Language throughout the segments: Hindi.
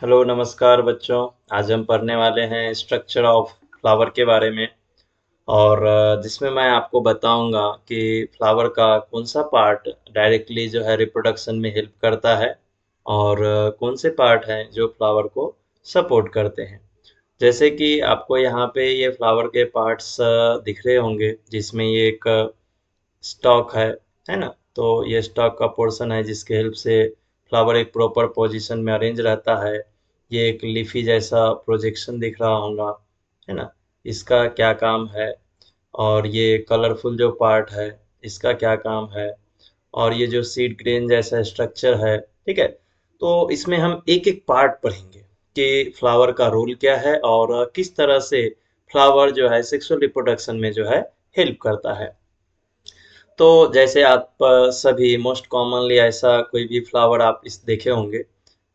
हेलो नमस्कार बच्चों। आज हम पढ़ने वाले हैं स्ट्रक्चर ऑफ फ्लावर के बारे में। और जिसमें मैं आपको बताऊंगा कि फ्लावर का कौन सा पार्ट डायरेक्टली जो है रिप्रोडक्शन में हेल्प करता है और कौन से पार्ट हैं जो फ्लावर को सपोर्ट करते हैं। जैसे कि आपको यहाँ पे ये फ्लावर के पार्ट्स दिख रहे होंगे, जिसमें ये एक स्टॉक है ना। तो ये स्टॉक का पोर्शन है जिसके हेल्प से फ्लावर एक प्रॉपर पोजीशन में अरेंज रहता है। ये एक लीफी जैसा प्रोजेक्शन दिख रहा होगा, है ना। इसका क्या काम है, और ये कलरफुल जो पार्ट है इसका क्या काम है, और ये जो सीड ग्रेन जैसा स्ट्रक्चर है, ठीक है। तो इसमें हम एक एक पार्ट पढ़ेंगे कि फ्लावर का रोल क्या है और किस तरह से फ्लावर जो है सेक्सुअल रिप्रोडक्शन में जो है हेल्प करता है। तो जैसे आप सभी मोस्ट कॉमनली ऐसा कोई भी फ्लावर आप इस देखे होंगे।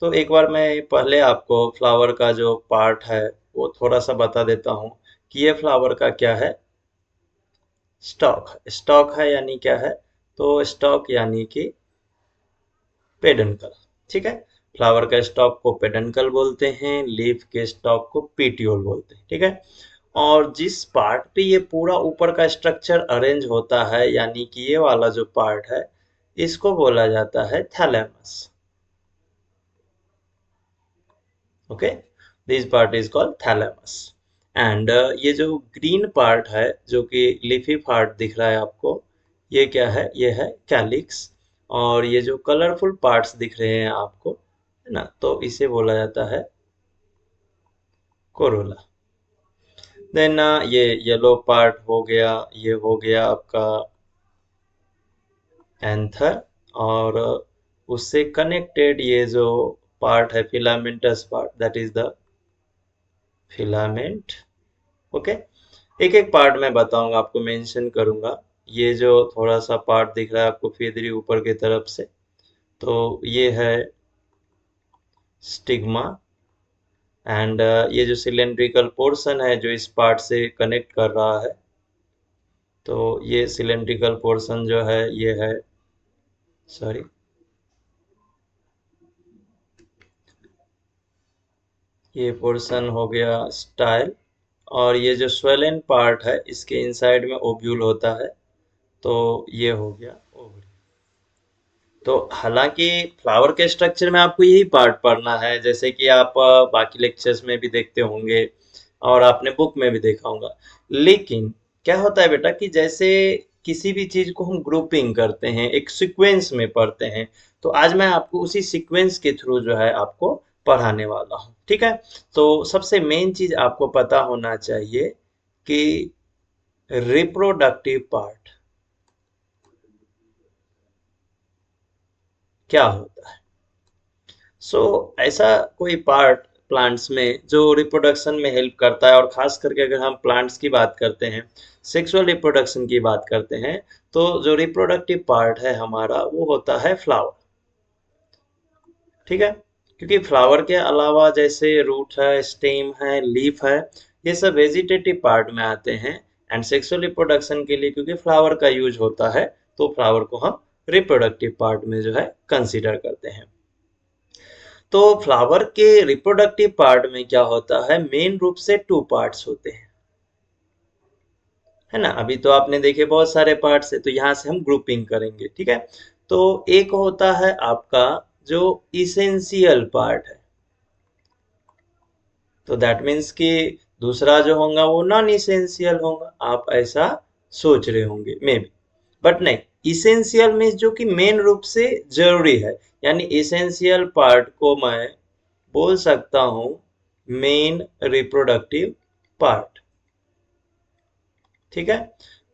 तो एक बार मैं पहले आपको फ्लावर का जो पार्ट है वो थोड़ा सा बता देता हूँ कि ये फ्लावर का क्या है। स्टॉक, स्टॉक है यानी क्या है? तो स्टॉक यानी कि पेडनकल, ठीक है। फ्लावर का स्टॉक को पेडनकल बोलते हैं, लीफ के स्टॉक को पेटियोल बोलते हैं, ठीक है। और जिस पार्ट पे ये पूरा ऊपर का स्ट्रक्चर अरेंज होता है यानी कि ये वाला जो पार्ट है, इसको बोला जाता है thalamus. Okay, this part is called thalamus. And ये जो ग्रीन पार्ट है जो कि लीफी पार्ट दिख रहा है आपको, ये क्या है? ये है कैलिक्स। और ये जो कलरफुल पार्ट्स दिख रहे हैं आपको, है ना, तो इसे बोला जाता है कोरोला। देन ये येलो पार्ट हो गया, ये हो गया आपका एंथर। और उससे कनेक्टेड ये जो पार्ट है filamentous part, that is the filament. Okay, एक एक पार्ट मैं बताऊंगा, आपको मेंशन करूंगा। ये जो थोड़ा सा पार्ट दिख रहा है आपको फेदरी ऊपर की तरफ से, तो ये है स्टिग्मा। एंड ये जो सिलेंड्रिकल पोर्शन है जो इस पार्ट से कनेक्ट कर रहा है, तो ये सिलेंड्रिकल पोर्शन जो है ये है, सॉरी, ये पोर्शन हो गया स्टाइल। और ये जो स्वेलन पार्ट है इसके इनसाइड में ओव्यूल होता है, तो ये हो गया ओवरी। तो हालांकि फ्लावर के स्ट्रक्चर में आपको यही पार्ट पढ़ना है, जैसे कि आप बाकी लेक्चर्स में भी देखते होंगे और आपने बुक में भी देखा होगा। लेकिन क्या होता है बेटा कि जैसे किसी भी चीज को हम ग्रुपिंग करते हैं, एक सीक्वेंस में पढ़ते हैं, तो आज मैं आपको उसी सीक्वेंस के थ्रू जो है आपको पढ़ाने वाला हूँ, ठीक है। तो सबसे मेन चीज आपको पता होना चाहिए कि रिप्रोडक्टिव पार्ट क्या होता है। सो ऐसा कोई पार्ट प्लांट्स में जो रिप्रोडक्शन में हेल्प करता है, और खास करके अगर हम प्लांट्स की बात करते हैं, सेक्सुअल रिप्रोडक्शन की बात करते हैं, तो जो रिप्रोडक्टिव पार्ट है हमारा वो होता है फ्लावर, ठीक है। क्योंकि फ्लावर के अलावा जैसे रूट है, स्टेम है, लीफ है, ये सब वेजिटेटिव पार्ट में आते हैं। एंड सेक्सुअल रिप्रोडक्शन के लिए क्योंकि फ्लावर का यूज होता है, तो फ्लावर को हम रिप्रोडक्टिव पार्ट में जो है कंसीडर करते हैं। तो फ्लावर के रिप्रोडक्टिव पार्ट में क्या होता है, मेन रूप से टू पार्ट्स होते हैं, है ना। अभी तो आपने देखे बहुत सारे पार्ट्स है, तो यहाँ से हम ग्रुपिंग करेंगे, ठीक है। तो एक होता है आपका जो इसेंशियल पार्ट है, तो दैट मीन्स कि दूसरा जो होगा वो नॉन इसेंशियल होगा, आप ऐसा सोच रहे होंगे मे बी, बट नहीं। इसेंशियल मीन्स जो कि मेन रूप से जरूरी है, यानी इसेंशियल पार्ट को मैं बोल सकता हूं मेन रिप्रोडक्टिव पार्ट, ठीक है।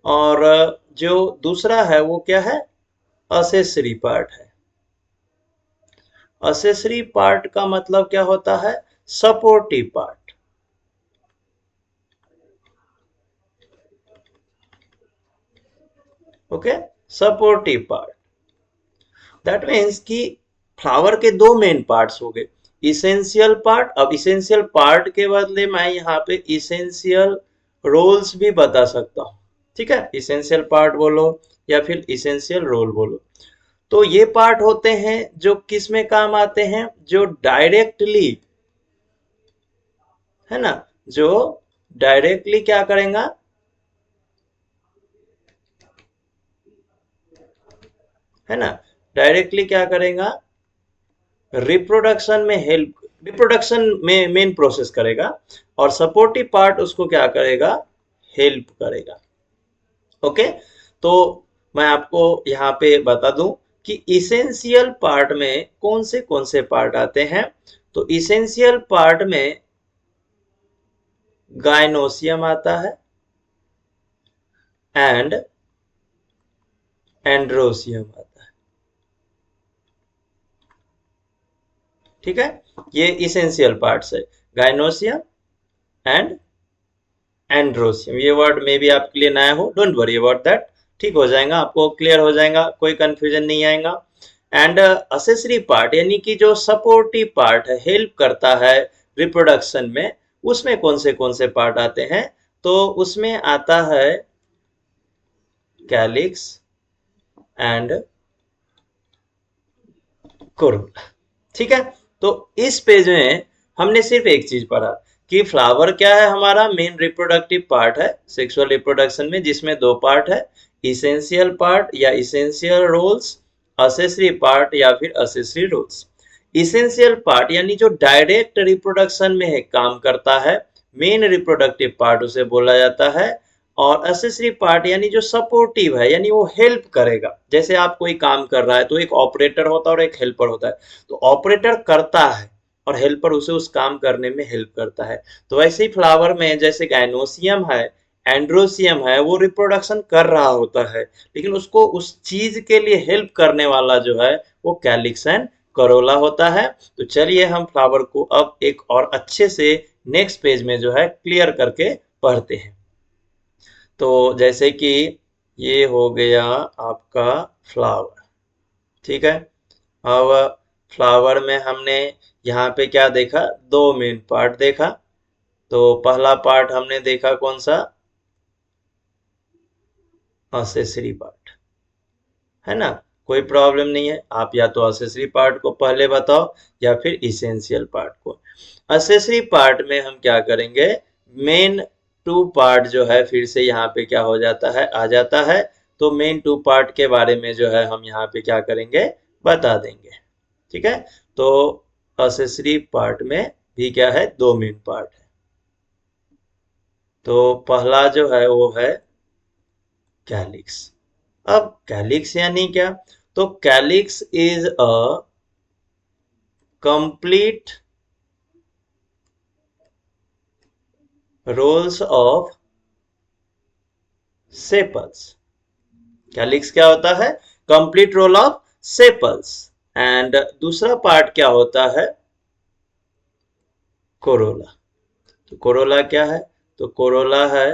और जो दूसरा है वो क्या है? असेसरी पार्ट है। असेसरी पार्ट का मतलब क्या होता है? Supportive part. Okay, supportive part, that means कि फ्लावर के दो मेन पार्ट्स हो गए, इसेंशियल पार्ट। अब इसेंशियल पार्ट के बदले मैं यहाँ पे इसेंशियल रोल्स भी बता सकता हूँ, ठीक है। इसेंशियल पार्ट बोलो या फिर इसेंशियल रोल बोलो। तो ये पार्ट होते हैं जो किस में काम आते हैं, जो डायरेक्टली है ना, जो डायरेक्टली क्या करेगा, है ना, डायरेक्टली क्या करेगा, रिप्रोडक्शन में हेल्प, रिप्रोडक्शन में मेन प्रोसेस करेगा, और सपोर्टिव पार्ट उसको क्या करेगा, हेल्प करेगा। ओके, तो मैं आपको यहाँ पे बता दूं कि इसेंशियल पार्ट में कौन से पार्ट आते हैं। तो इसेंशियल पार्ट में गायनोसियम आता है एंड एंड्रोसियम आता है। ठीक है, ये इसेंशियल पार्ट्स है, गायनोसियम एंड एंड्रोसियम। ये वर्ड में भी आपके लिए नया हो, डोंट वरी अबाउट दैट, ठीक हो जाएगा, आपको क्लियर हो जाएगा, कोई कंफ्यूजन नहीं आएगा। एंड असेसरी पार्ट यानी कि जो सपोर्टिव पार्ट है, हेल्प करता है रिप्रोडक्शन में, उसमें कौन से पार्ट आते हैं। तो उसमें आता है कैलिक्स एंड कोरोला। ठीक है, तो इस पेज में हमने सिर्फ एक चीज पढ़ा कि फ्लावर क्या है, हमारा मेन रिप्रोडक्टिव पार्ट है सेक्सुअल रिप्रोडक्शन में, जिसमें दो पार्ट है, इसेंशियल पार्ट या इसेंशियल रोल्स, असेसरी पार्ट या फिर असेसरी रोल्स। इसेंशियल पार्ट यानी जो डायरेक्ट रिप्रोडक्शन में है, काम करता है, मेन रिप्रोडक्टिव पार्ट उसे बोला जाता है। और असेसरी पार्ट यानी जो सपोर्टिव है, यानी वो हेल्प करेगा, जैसे आप कोई काम कर रहा है तो एक ऑपरेटर होता है और एक हेल्पर होता है, तो ऑपरेटर करता है और हेल्पर उसे उस काम करने में हेल्प करता है। तो वैसे ही फ्लावर में जैसे गायनोसियम है, एंड्रोसियम है, वो रिप्रोडक्शन कर रहा होता है, लेकिन उसको उस चीज के लिए हेल्प करने वाला जो है वो कैलिक्स एंड करोला होता है। तो चलिए हम फ्लावर को अब एक और अच्छे से नेक्स्ट पेज में जो है क्लियर करके पढ़ते हैं। तो जैसे कि ये हो गया आपका फ्लावर, ठीक है। अब फ्लावर में हमने यहाँ पे क्या देखा, दो मेन पार्ट देखा। तो पहला पार्ट हमने देखा कौन सा, असेसरी पार्ट, है ना, कोई प्रॉब्लम नहीं है, आप या तो असेसरी पार्ट को पहले बताओ या फिर इसेंशियल पार्ट को। असेसरी पार्ट में हम क्या करेंगे, मेन टू पार्ट जो है फिर से यहाँ पे क्या हो जाता है, आ जाता है। तो मेन टू पार्ट के बारे में जो है हम यहाँ पे क्या करेंगे, बता देंगे। ठीक है, तो असेसरी पार्ट में भी क्या है, दो मेन पार्ट है। तो पहला जो है वो है कैलिक्स। अब कैलिक्स यानी क्या, तो calyx is a complete whorls of sepals. Calyx क्या होता है, complete whorl of sepals. And दूसरा पार्ट क्या होता है, कोरोला। तो कोरोला क्या है, तो कोरोला है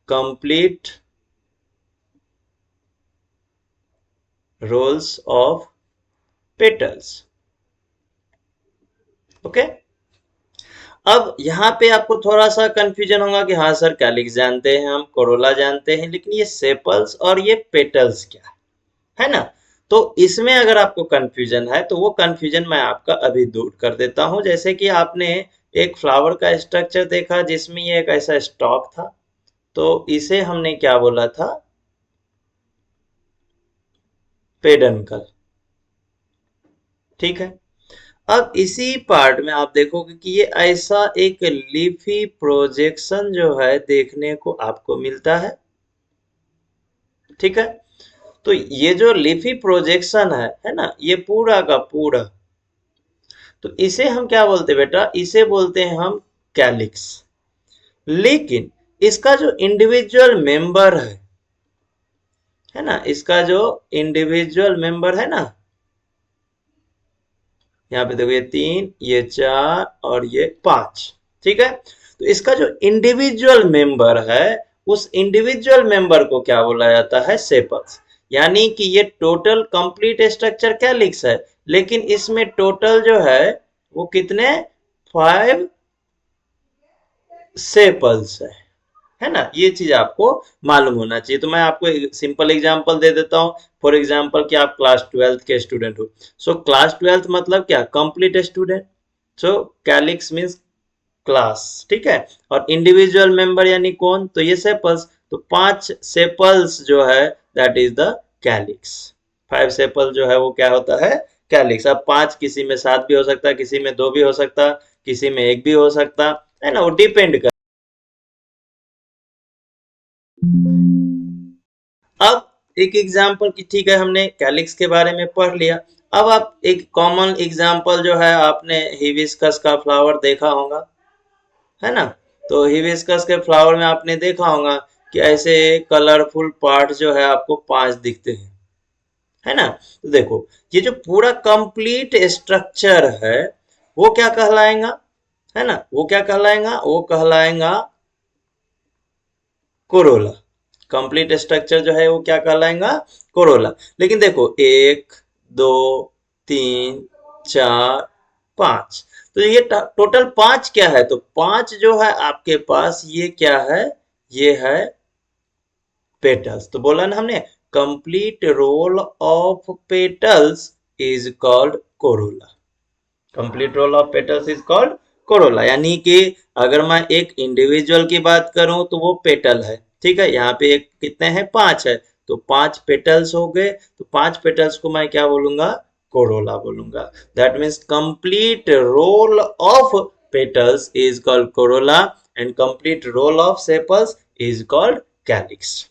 complete whorls of petals. Okay, अब यहाँ पे आपको थोड़ा सा कंफ्यूजन होगा कि हाँ सर, कैलिक्स जानते हैं हम, कोरोला जानते हैं, लेकिन ये सेपल्स और ये पेटल्स क्या है ना। तो इसमें अगर आपको कंफ्यूजन है तो वो कंफ्यूजन मैं आपका अभी दूर कर देता हूं। जैसे कि आपने एक फ्लावर का स्ट्रक्चर देखा जिसमें ये एक ऐसा स्टॉक था, तो इसे हमने क्या बोला था, पेडनकल। ठीक है, अब इसी पार्ट में आप देखोगे कि ये ऐसा एक लीफी प्रोजेक्शन जो है देखने को आपको मिलता है। ठीक है, तो ये जो लीफी प्रोजेक्शन है ना, ये पूरा का पूरा, तो इसे हम क्या बोलते हैं बेटा, इसे बोलते हैं हम कैलिक्स। लेकिन इसका जो इंडिविजुअल मेंबर है ना, इसका जो इंडिविजुअल मेंबर है ना, यहाँ पे देखो ये तीन, ये चार और ये पांच। ठीक है, तो इसका जो इंडिविजुअल मेंबर है, उस इंडिविजुअल मेंबर को क्या बोला जाता है, सेपल्स। यानी कि ये टोटल कंप्लीट स्ट्रक्चर कैलिक्स है, लेकिन इसमें टोटल जो है वो कितने, 5 सेपल्स है ना। ये चीज आपको मालूम होना चाहिए। तो मैं आपको एक सिंपल एग्जांपल दे देता हूँ। फॉर एग्जांपल कि आप क्लास 12th के स्टूडेंट हो, सो क्लास 12th मतलब क्या, कंप्लीट स्टूडेंट। सो कैलिक्स मीन्स क्लास, ठीक है। और इंडिविजुअल मेंबर यानी कौन, तो ये सेपल्स, तो 5 सेपल्स जो है that is the calyx. 5 sepal जो है वो क्या होता है, कैलिक्स। अब 5 किसी में 7 भी हो सकता है, किसी में 2 भी हो सकता है, किसी में 1 भी हो सकता है ना, वो डिपेंड कर। अब एक एग्जांपल की, ठीक है हमने कैलिक्स के बारे में पढ़ लिया। अब आप एक कॉमन एग्जांपल जो है, आपने हिबिस्कस का फ्लावर देखा होगा, है ना। तो हिबिस्कस के फ्लावर में आपने देखा होगा कि ऐसे कलरफुल पार्ट जो है आपको 5 दिखते हैं, है ना। तो देखो, ये जो पूरा कंप्लीट स्ट्रक्चर है वो क्या कहलाएगा, है ना, वो क्या कहलाएगा, वो कहलाएगा कोरोला। कंप्लीट स्ट्रक्चर जो है वो क्या कहलाएगा, कोरोला। लेकिन देखो, 1 2 3 4 5, तो ये टोटल 5 क्या है, तो 5 जो है आपके पास ये क्या है, ये है पेटल्स। तो बोला ना हमने, complete whorl of petals is called corolla. Complete whorl of petals is called corolla. यानी कि अगर मैं एक इंडिविजुअल की बात करूं तो वो पेटल है, ठीक है। यहाँ पे एक कितने हैं, 5 है, तो 5 पेटल्स हो गए, तो 5 पेटल्स को मैं क्या बोलूंगा, कोरोला बोलूंगा। That means complete whorl of petals is called corolla and complete whorl of sepals is called calyx.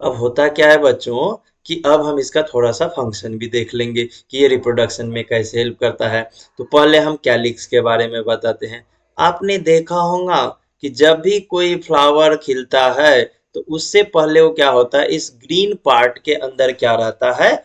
अब होता क्या है बच्चों, कि अब हम इसका थोड़ा सा फंक्शन भी देख लेंगे कि ये रिप्रोडक्शन में कैसे हेल्प करता है। तो पहले हम कैलिक्स के बारे में बताते हैं। आपने देखा होगा कि जब भी कोई फ्लावर खिलता है तो उससे पहले वो क्या होता है, इस ग्रीन पार्ट के अंदर क्या रहता है,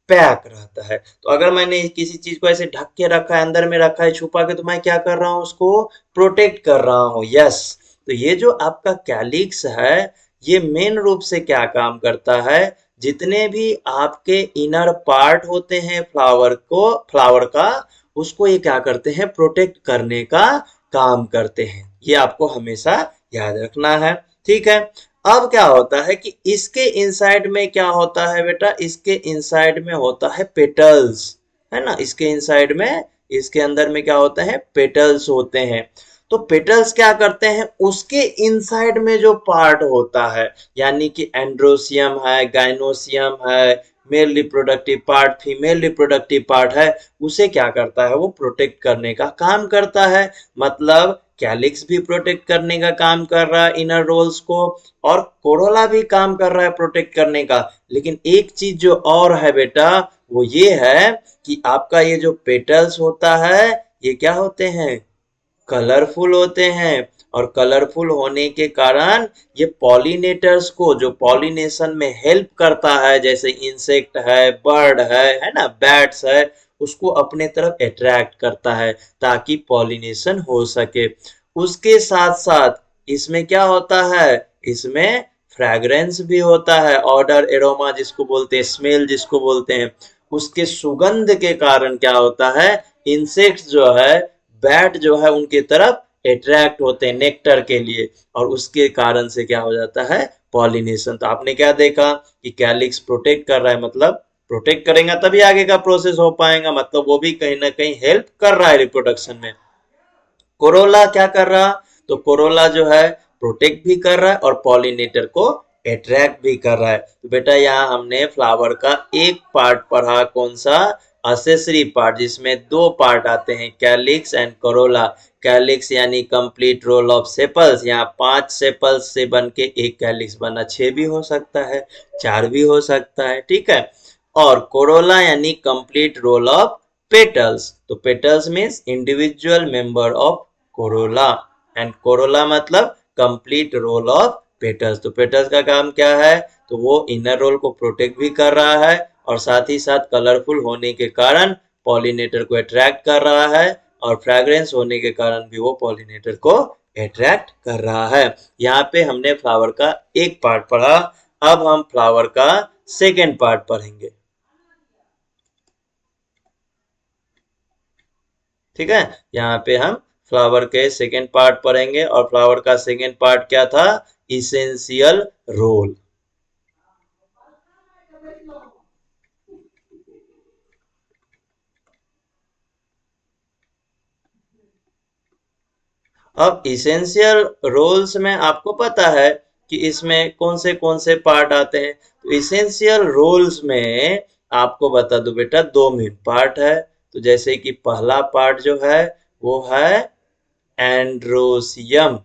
पैक रहता है। तो अगर मैंने किसी चीज को ऐसे ढक के रखा है, अंदर में रखा है छुपा के, तो मैं क्या कर रहा हूँ, उसको प्रोटेक्ट कर रहा हूँ, यस। तो ये जो आपका कैलिक्स है, ये मेन रूप से क्या काम करता है, जितने भी आपके इनर पार्ट होते हैं फ्लावर का, उसको ये क्या करते हैं, प्रोटेक्ट करने का काम करते हैं। ये आपको हमेशा याद रखना है, ठीक है। अब क्या होता है कि इसके इनसाइड में क्या होता है बेटा, इसके इनसाइड में होता है पेटल्स, है ना। इसके इनसाइड में, इसके अंदर में क्या होता है, पेटल्स होते हैं। तो पेटल्स क्या करते हैं, उसके इनसाइड में जो पार्ट होता है, यानी कि एंड्रोसियम है, गाइनोसियम है, male reproductive part, female reproductive part है, उसे क्या करता है, वो प्रोटेक्ट करने का काम करता है। मतलब कैलिक्स भी प्रोटेक्ट करने का काम कर रहा है इनर रोल्स को, और कोरोला भी काम कर रहा है प्रोटेक्ट करने का। लेकिन एक चीज जो और है बेटा, वो ये है कि आपका ये जो पेटल्स होता है, ये क्या होते हैं, कलरफुल होते हैं। और कलरफुल होने के कारण ये पॉलिनेटर्स को, जो पॉलिनेशन में हेल्प करता है, जैसे इंसेक्ट है, बर्ड है ना, बैट्स है, उसको अपने तरफ अट्रैक्ट करता है ताकि पॉलिनेशन हो सके। उसके साथ साथ इसमें क्या होता है, इसमें फ्रैग्रेंस भी होता है, ऑर्डर एरोमा जिसको बोलते हैं, स्मेल जिसको बोलते हैं। उसके सुगंध के कारण क्या होता है, इंसेक्ट्स जो है, बैट जो है, उनके तरफ अट्रैक्ट होते हैं नेक्टर के लिए, और उसके कारण से क्या हो जाता है, पॉलिनेशन। तो आपने क्या देखा कि कैलिक्स प्रोटेक्ट कर रहा है, मतलब प्रोटेक्ट करेगा तभी आगे का प्रोसेस हो पाएगा, मतलब वो भी कहीं ना कहीं हेल्प कर रहा है रिप्रोडक्शन में। कोरोला क्या कर रहा, तो कोरोला जो है प्रोटेक्ट भी कर रहा है और पॉलिनेटर को अट्रैक्ट भी कर रहा है। तो बेटा यहाँ हमने फ्लावर का एक पार्ट पढ़ा, कौन सा, असेसरी पार्ट, जिसमें 2 पार्ट आते हैं, कैलिक्स एंड कोरोला। कैलिक्स यानी कंप्लीट रोल ऑफ सेपल्स, यहाँ 5 सेपल्स से बन के एक कैलिक्स बना, 6 भी हो सकता है, 4 भी हो सकता है, ठीक है। और कोरोला यानी कंप्लीट रोल ऑफ पेटल्स, तो petals means individual member of Corolla, and Corolla मतलब कंप्लीट रोल ऑफ पेटल्स। तो पेटल्स का काम क्या है, तो वो इनर रोल को प्रोटेक्ट भी कर रहा है, और साथ ही साथ कलरफुल होने के कारण पॉलिनेटर को अट्रैक्ट कर रहा है, और फ्रेग्रेंस होने के कारण भी वो पॉलिनेटर को अट्रैक्ट कर रहा है। यहाँ पे हमने फ्लावर का एक पार्ट पढ़ा। अब हम फ्लावर का सेकेंड पार्ट पढ़ेंगे, ठीक है। यहाँ पे हम फ्लावर के सेकेंड पार्ट पढ़ेंगे, और फ्लावर का सेकेंड पार्ट क्या था, इसेंशियल रोल। अब इसेंशियल रोल्स में आपको पता है कि इसमें कौन से पार्ट आते हैं। तो इसेंशियल रोल्स में आपको बता दो बेटा, दो मेन पार्ट है। तो जैसे कि पहला पार्ट जो है वो है एंड्रोसियम।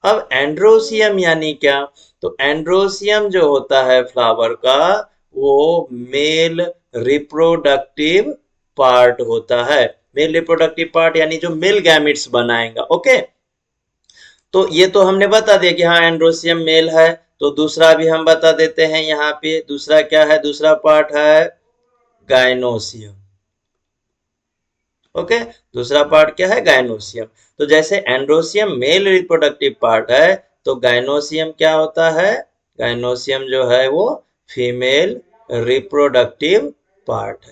अब एंड्रोसियम यानी क्या? तो एंड्रोसियम जो होता है फ्लावर का, वो मेल रिप्रोडक्टिव पार्ट होता है। मेल रिप्रोडक्टिव पार्ट यानी जो मेल गैमिट्स बनाएगा। ओके, तो ये तो हमने बता दिया कि हाँ एंड्रोसियम मेल है। तो दूसरा भी हम बता देते हैं, यहाँ पे दूसरा क्या है, दूसरा पार्ट है गायनोसियम। ओके, दूसरा पार्ट क्या है, गायनोसियम। तो जैसे एंड्रोसियम मेल रिप्रोडक्टिव पार्ट है, तो गायनोसियम क्या होता है, गायनोसियम जो है वो फीमेल रिप्रोडक्टिव पार्ट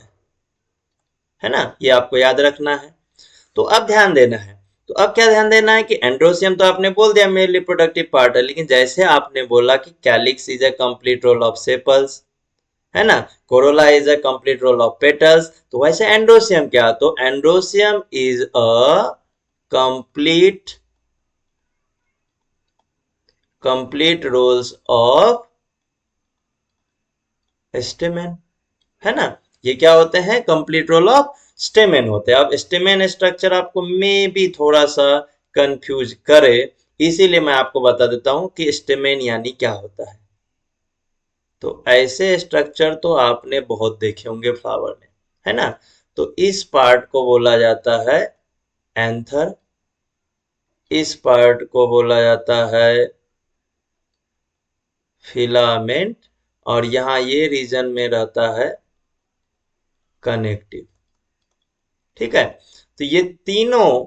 है ना। ये आपको याद रखना है। तो अब ध्यान देना है। तो अब क्या ध्यान देना है कि एंड्रोसियम तो आपने बोल दिया मेल रिप्रोडक्टिव पार्ट है, लेकिन जैसे आपने बोला कि calyx is a complete whorl of sepals, है ना, corolla is a complete whorl of petals, तो वैसे एंड्रोसियम क्या, तो androecium is a complete complete whorls of stamen, है ना। ये क्या होते हैं, कंप्लीट रोल ऑफ स्टेमेन होते हैं। अब स्टेमेन स्ट्रक्चर आपको मे भी थोड़ा सा कंफ्यूज करे, इसीलिए मैं आपको बता देता हूं कि स्टेमेन यानी क्या होता है। तो ऐसे स्ट्रक्चर तो आपने बहुत देखे होंगे फ्लावर में, है ना। तो इस पार्ट को बोला जाता है एंथर, इस पार्ट को बोला जाता है फिलामेंट, और यहाँ ये रीजन में रहता है कनेक्टिव। ठीक है, तो ये तीनों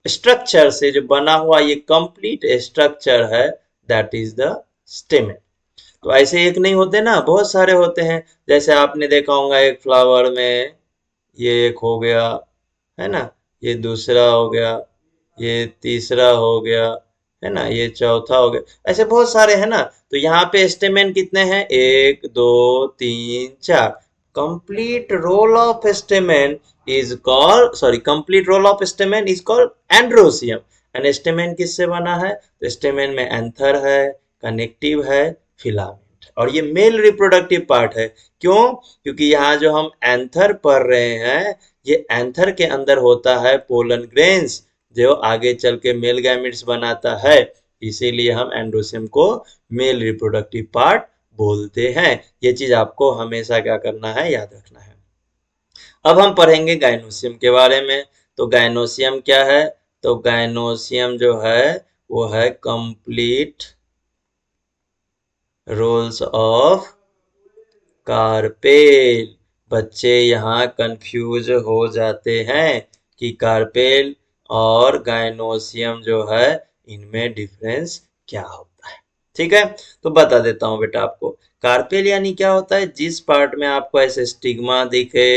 स्ट्रक्चर से जो बना हुआ ये कंप्लीट स्ट्रक्चर है, दैट इज द स्टेमेन। तो ऐसे एक नहीं होते ना, बहुत सारे होते हैं। जैसे आपने देखा होगा एक फ्लावर में ये एक हो गया, है ना, ये दूसरा हो गया, ये तीसरा हो गया, है ना, ये चौथा हो गया, ऐसे बहुत सारे है ना। तो यहाँ पे स्टेमेन कितने हैं, एक दो तीन चार। Complete whorl of stamen is called, sorry, complete whorl of stamen is called androecium. And stamen किससे बना है, तो स्टेमेन में एंथर है, कनेक्टिव है, फिलामेंट, और ये मेल रिप्रोडक्टिव पार्ट है। क्यों? क्योंकि यहाँ जो हम एंथर पढ़ रहे हैं, ये एंथर के अंदर होता है पोलन ग्रेन्स, जो आगे चल के मेल गैमिट्स बनाता है। इसीलिए हम एंड्रोसियम को मेल रिप्रोडक्टिव पार्ट बोलते हैं। ये चीज आपको हमेशा क्या करना है, याद रखना है। अब हम पढ़ेंगे गायनोसियम के बारे में। तो गायनोसियम क्या है, तो गायनोसियम जो है वो है कंप्लीट रोल्स ऑफ कार्पेल। बच्चे यहाँ कंफ्यूज हो जाते हैं कि कार्पेल और गायनोसियम जो है इनमें डिफरेंस क्या होता है। ठीक है, तो बता देता हूँ बेटा आपको। कार्पेल यानी क्या होता है, जिस पार्ट में आपको ऐसे स्टिग्मा दिखे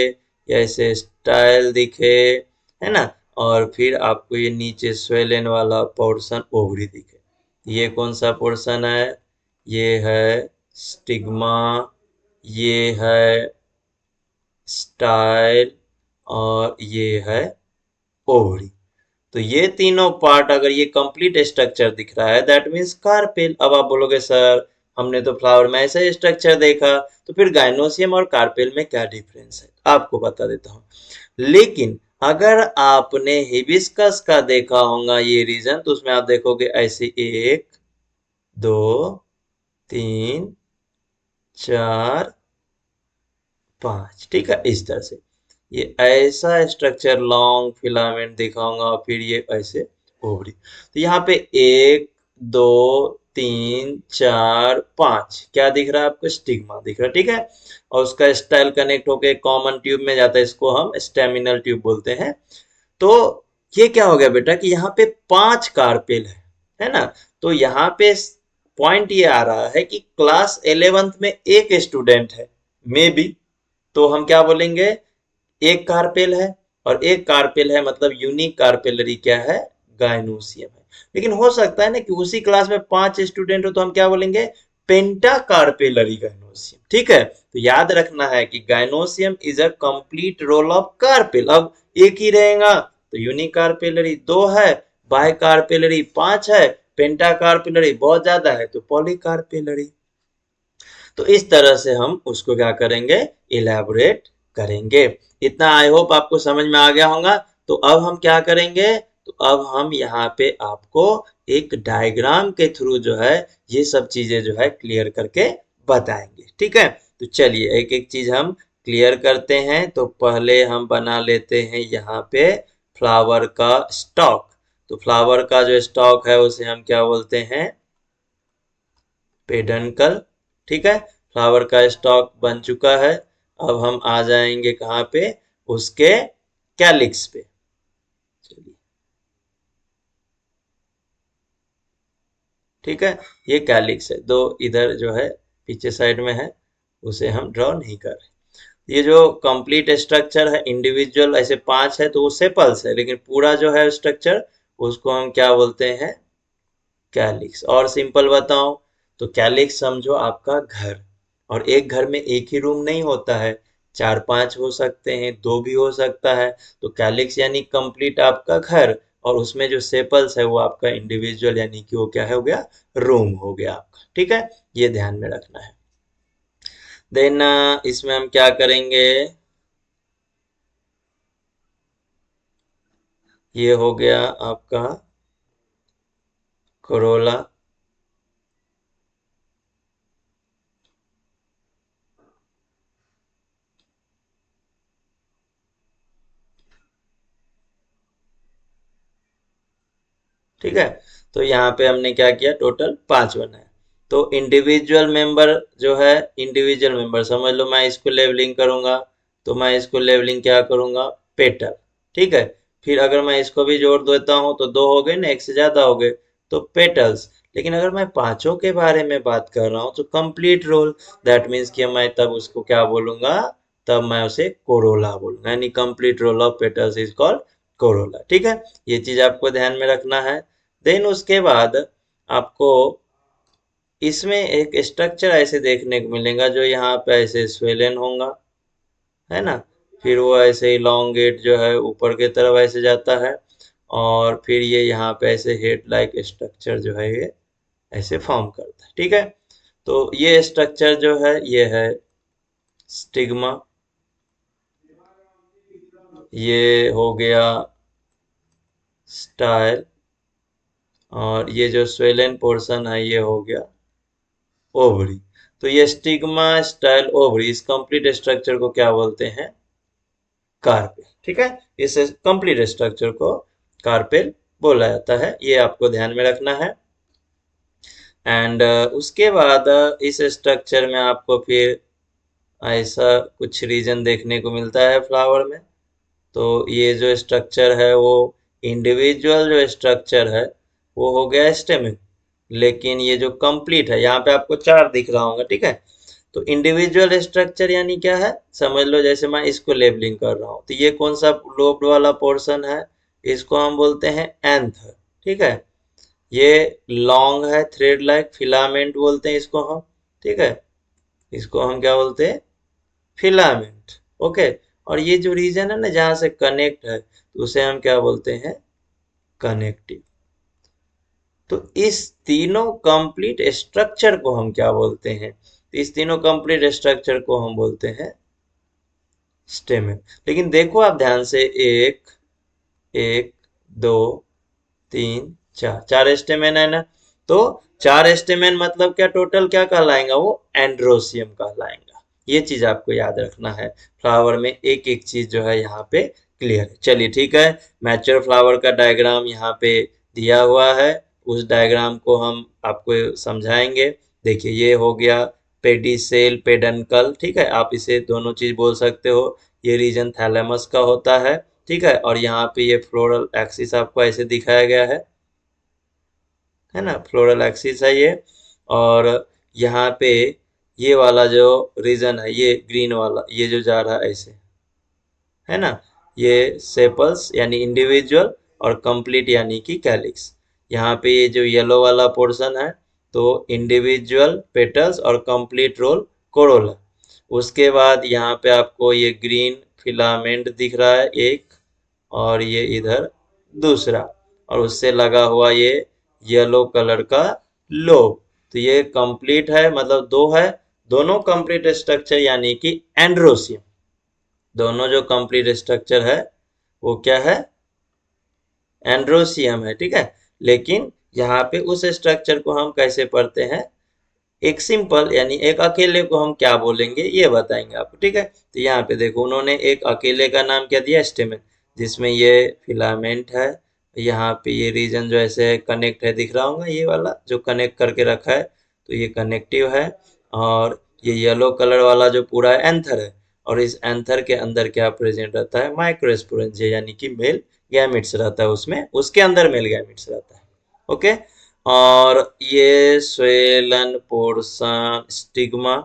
या ऐसे स्टाइल दिखे, है ना, और फिर आपको ये नीचे स्वेलन वाला पोर्शन ओवरी दिखे, ये कौन सा पोर्शन है, ये है स्टिग्मा, ये है स्टाइल, और ये है ओवरी। तो ये तीनों पार्ट अगर ये कंप्लीट स्ट्रक्चर दिख रहा है, दैट मीन्स कार्पेल। अब आप बोलोगे सर हमने तो फ्लावर में ऐसा स्ट्रक्चर देखा, तो फिर गायनोसियम और कार्पेल में क्या डिफरेंस है, आपको बता देता हूँ। लेकिन अगर आपने हिबिस्कस का देखा होगा ये रीजन, तो उसमें आप देखोगे ऐसे एक दो तीन चार पांच, ठीक है, इस तरह से ये ऐसा स्ट्रक्चर लॉन्ग फिलामेंट दिखाऊंगा, और फिर ये ऐसे ओवरी। तो यहाँ पे एक दो तीन चार पांच क्या दिख रहा है आपको, स्टिग्मा दिख रहा है, ठीक है। और उसका स्टाइल कनेक्ट होके कॉमन ट्यूब में जाता है, इसको हम स्टेमिनल ट्यूब बोलते हैं। तो ये क्या हो गया बेटा कि यहाँ पे पांच कार्पेल है ना। तो यहाँ पे पॉइंट ये आ रहा है कि क्लास 11th में एक स्टूडेंट है, मे बी, तो हम क्या बोलेंगे, एक कार्पेल है, और एक कार्पेल है मतलब यूनिक कार्पेलरी क्या है, गायनोसियम है। लेकिन हो सकता है ना कि उसी क्लास में पांच स्टूडेंट हो, तो हम क्या बोलेंगे, पेंटाकार्पेलरी गाइनोसियम। ठीक है, तो याद रखना है कि gynoecium is a complete whorl of carpel. अब एक ही रहेगा तो यूनिकार्पेलरी दो है, बाइकार्पेलरी पांच है, पेंटाकार्पेलरी बहुत ज्यादा है तो पॉलीकार्पेलरी। तो इस तरह से हम उसको क्या करेंगे, इलेबोरेट करेंगे। इतना आई होप आपको समझ में आ गया होगा। तो अब हम क्या करेंगे, तो अब हम यहाँ पे आपको एक डायग्राम के थ्रू जो है ये सब चीजें जो है क्लियर करके बताएंगे। ठीक है, तो चलिए एक एक चीज हम क्लियर करते हैं। तो पहले हम बना लेते हैं यहाँ पे फ्लावर का स्टॉक। तो फ्लावर का जो स्टॉक है उसे हम क्या बोलते हैं, पेडंकल। ठीक है, फ्लावर का स्टॉक बन चुका है। अब हम आ जाएंगे कहाँ पे, उसके कैलिक्स पे। चलिए, ठीक है, ये कैलिक्स है, दो इधर जो है पीछे साइड में है, उसे हम ड्रॉ नहीं कर रहे। ये जो कंप्लीट स्ट्रक्चर है, इंडिविजुअल ऐसे पांच है तो वो सेपल्स है, लेकिन पूरा जो है स्ट्रक्चर उसको हम क्या बोलते हैं, कैलिक्स। और सिंपल बताऊं तो कैलिक्स समझो आपका घर, और एक घर में एक ही रूम नहीं होता है, चार पांच हो सकते हैं, दो भी हो सकता है। तो कैलिक्स यानी कंप्लीट आपका घर, और उसमें जो सेपल्स है वो आपका इंडिविजुअल यानी कि वो क्या है, हो गया रूम हो गया आपका। ठीक है, ये ध्यान में रखना है। देन इसमें हम क्या करेंगे, ये हो गया आपका कोरोला। ठीक है, तो यहाँ पे हमने क्या किया, टोटल पांच बनाए। तो इंडिविजुअल मेंबर जो है, इंडिविजुअल मेंबर समझ लो, मैं इसको लेबलिंग करूंगा तो मैं इसको लेबलिंग क्या करूंगा, पेटल। ठीक है, फिर अगर मैं इसको भी जोड़ देता हूं तो दो हो गए ना, एक से ज्यादा हो गए तो पेटल्स। लेकिन अगर मैं पांचों के बारे में बात कर रहा हूँ तो कंप्लीट रोल, दैट मीन्स कि मैं तब उसको क्या बोलूंगा, तब मैं उसे कोरोला बोलूंगा, यानी complete whorl of petals is called corolla. ठीक है, ये चीज आपको ध्यान में रखना है। देन उसके बाद आपको इसमें एक स्ट्रक्चर ऐसे देखने को मिलेगा जो यहाँ पे ऐसे स्वेलन होगा, है ना, फिर वो ऐसे इलोंगेट जो है ऊपर की तरफ ऐसे जाता है, और फिर ये यहाँ पे ऐसे हेड लाइक स्ट्रक्चर जो है ये ऐसे फॉर्म करता है। ठीक है, तो ये स्ट्रक्चर जो है ये है स्टिग्मा, ये हो गया स्टाइल, और ये जो स्वेलन पोर्शन है ये हो गया ओवरी। तो ये स्टिग्मा स्टाइल ओवरी, इस कंप्लीट स्ट्रक्चर को क्या बोलते हैं, कार्पेल। ठीक है, इस कंप्लीट स्ट्रक्चर को कार्पेल बोला जाता है, ये आपको ध्यान में रखना है। एंड उसके बाद इस स्ट्रक्चर में आपको फिर ऐसा कुछ रीजन देखने को मिलता है फ्लावर में। तो ये जो स्ट्रक्चर है वो इंडिविजुअल जो स्ट्रक्चर है वो हो गया स्टेमिक, लेकिन ये जो कंप्लीट है यहाँ पे आपको चार दिख रहा होगा। ठीक है, तो इंडिविजुअल स्ट्रक्चर यानी क्या है, समझ लो जैसे मैं इसको लेबलिंग कर रहा हूँ तो ये कौन सा लोब्ड वाला पोर्शन है, इसको हम बोलते हैं एंथ। ठीक है, ये लॉन्ग है, थ्रेड लाइक फिलामेंट बोलते हैं इसको हम। ठीक है, इसको हम क्या बोलते हैं, फिलामेंट। ओके, और ये जो रीजन है ना जहां से कनेक्ट है तो उसे हम क्या बोलते हैं, कनेक्टिव। तो इस तीनों कंप्लीट स्ट्रक्चर को हम क्या बोलते हैं, तो इस तीनों कंप्लीट स्ट्रक्चर को हम बोलते हैं स्टेमेन। लेकिन देखो आप ध्यान से, एक, एक, दो, तीन, चार, चार स्टेमेन है ना। तो चार स्टेमेन मतलब क्या, टोटल क्या कहलाएगा, वो एंड्रोसियम कहलाएगा। ये चीज आपको याद रखना है, फ्लावर में एक एक चीज जो है यहाँ पे क्लियर है। चलिए ठीक है, मैच्योर फ्लावर का डायग्राम यहाँ पे दिया हुआ है, उस डायग्राम को हम आपको समझाएंगे। देखिए ये हो गया पेडिसेल पेडनकल। ठीक है, आप इसे दोनों चीज बोल सकते हो, ये रीजन थैलेमस का होता है। ठीक है, और यहाँ पे ये फ्लोरल एक्सिस आपको ऐसे दिखाया गया है ना, फ्लोरल एक्सिस है ये। और यहाँ पे ये वाला जो रीजन है, ये ग्रीन वाला, ये जो जा रहा है ऐसे, है ना, ये सेपल्स यानी इंडिविजुअल, और कंप्लीट यानी कि कैलिक्स। यहाँ पे ये जो येलो वाला पोर्शन है तो इंडिविजुअल पेटल्स और कंप्लीट रोल कोरोला। उसके बाद यहाँ पे आपको ये ग्रीन फिलामेंट दिख रहा है एक, और ये इधर दूसरा, और उससे लगा हुआ ये येलो कलर का लोब। तो ये कंप्लीट है, मतलब दो है, दोनों कंप्लीट स्ट्रक्चर यानी कि एंड्रोसियम। दोनों जो कंप्लीट स्ट्रक्चर है वो क्या है, एंड्रोसियम है, ठीक है। लेकिन यहाँ पे उस स्ट्रक्चर को हम कैसे पढ़ते हैं, एक सिंपल यानी एक अकेले को हम क्या बोलेंगे ये बताएंगे आपको, ठीक है। तो यहाँ पे देखो उन्होंने एक अकेले का नाम क्या दिया, स्टेमेन, जिसमें ये फिलामेंट है। यहाँ पे ये रीजन जो ऐसे कनेक्ट है दिख रहा होगा, ये वाला जो कनेक्ट करके रखा है, तो ये कनेक्टिव है। और ये येलो कलर वाला जो पूरा एंथर है, और इस एंथर के अंदर क्या प्रेजेंट रहता है, माइक्रोस्पोरेंजिया यानी कि मेल गैमिट्स रहता है, उसमें उसके अंदर मेल गैमिट्स रहता है। ओके। और ये स्वेलन पोर्शन स्टिग्मा,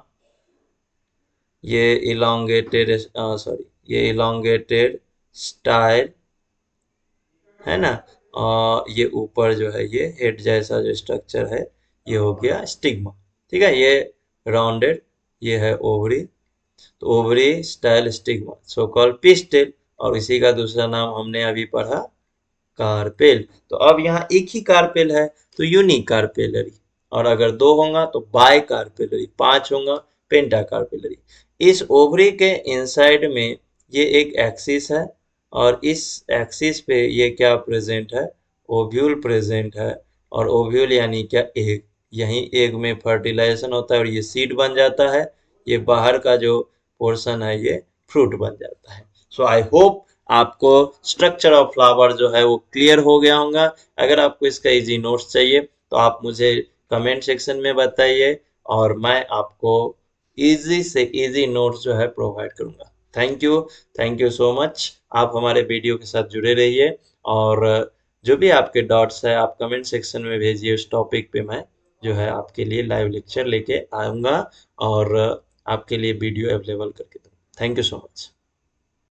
ये इलोंगेटेड, सॉरी, ये इलोंगेटेड स्टाइल है ना। और ये ऊपर जो है ये हेड जैसा जो स्ट्रक्चर है, ये हो गया स्टिग्मा, ठीक है। ये राउंडेड, ये है ओवरी, तो ovary style stigma so called pistil, और इसी का दूसरा नाम हमने अभी पढ़ा, कार्पेल। तो अब यहाँ एक ही कार्पेल है तो यूनिक कार्पेलरी, और अगर दो होगा तो बाय कार्पेलरी, पांच होगा पेंटा कार्पेलरी। इस ओवरी के इनसाइड में ये एक एक्सिस है, और इस एक्सिस पे ये क्या प्रेजेंट है, ओव्यूल प्रेजेंट है। और ओव्यूल यानी क्या, एग। यहीं एग में फर्टिलाइजेशन होता है और ये सीड बन जाता है। ये बाहर का जो पोर्शन है ये फ्रूट बन जाता है। सो आई होप आपको स्ट्रक्चर ऑफ फ्लावर जो है वो क्लियर हो गया होगा। अगर आपको इसका इजी नोट्स चाहिए तो आप मुझे कमेंट सेक्शन में बताइए, और मैं आपको इजी से इजी नोट्स जो है प्रोवाइड करूंगा। Thank you, thank you so much. आप हमारे वीडियो के साथ जुड़े रहिए, और जो भी आपके डाउट्स है आप कमेंट सेक्शन में भेजिए। उस टॉपिक पे मैं जो है आपके लिए लाइव लेक्चर लेके आऊँगा, और आपके लिए वीडियो अवेलेबल करके दूँगा। Thank you so much.